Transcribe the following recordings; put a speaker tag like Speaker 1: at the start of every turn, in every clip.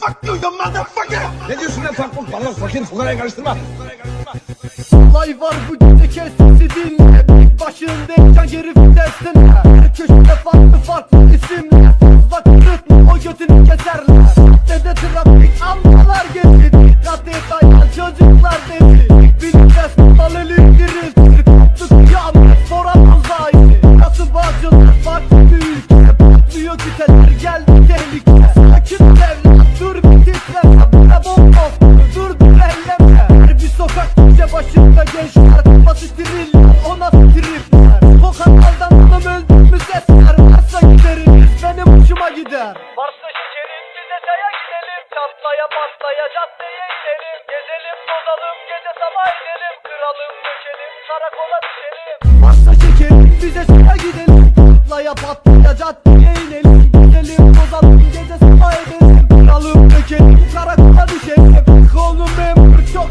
Speaker 1: Fuck you, you motherfucker! Ne diyorsun lan tankut? Bana fakir fukarayı karıştırma.
Speaker 2: Olay var bu gece, kes sesi dinle. Büyük başındayken geri vitesine. Her köşede farklı isimler. Fazla kırıtma o götünü keserler. Dede trafik amcalar geldi. Dikkat et ayağın çocuklar dedi. Bilmez baleli girildir. Koptu kıyamet soramam zahiri. Nasıl bağcılar farklı bir ülke. Patlıyor küteler geldi tehlike. Sakin evlat dur bir titreme. Buna bomboş dur elleme. Her bir sokak gece başında gençler. Kafası trilyon ona tripler. O kanaldan adam öldürmüş sesler. Varsa gideriniz benim hoşuma gider. Varsa şekerim bize çaya gidelim. Çatlaya patlaya caddeye inelim. Gezelim tozalım gece sabah edelim. Kıralım dökelim karakola düşelim. Varsa şekerim bize çaya gidelim. Patlaya patlaya caddeye inelim. Gezelim tozalım gece sabah edelim. Kıralım dökelim karakola düşelim. Oğlum memur çok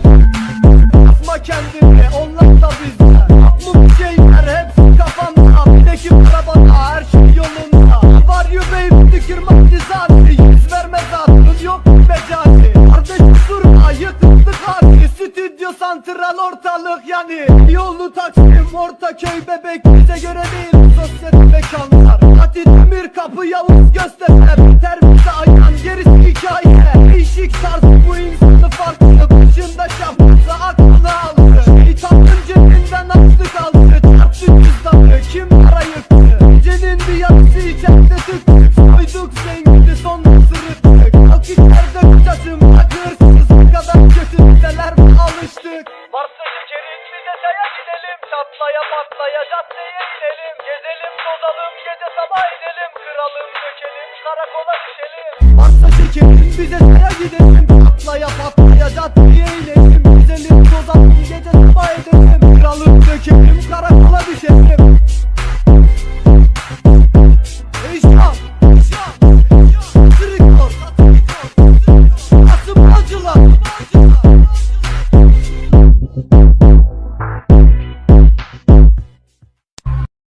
Speaker 2: asma kendini, onlar da bizde. Aklı bir şeyler hepsi kafanda. Bir ekip arabada her şey yolunda. Var you baby tükürmek cizati. Yüz verme zaten yok becati. Kardeşim durma yıkıldık hadi. Stüdyo santral ortalık yani. Yolu Taksim Ortaköy bebek bize göre değil. Sosyete mekanlar. Hadi demir kapı Yavuz göster. Biter bize ayağın gerisi hikaye. Değişik tarzı bu insanı farklı. Başında şapkası aklını aldı. İthamın cebinden açtı kaldı. Çarptı cüzdanı kim para yıktı. Gecenin bir yarısı içeride tıktık. Soyduk zengini sonra sırıttık. Vakitlerde kocacım hırsız. Ne kadar kötü dizeler mi alıştık. Varsa şekerin bize çaya gidelim. Çatlaya patlaya caddeye inelim. Gezelim tozalım gece sabah edelim. Kıralım dökelim karakola düşelim. Varsa şekerin bize çaya gidelim. Patlaya patlaya caddeye inelim.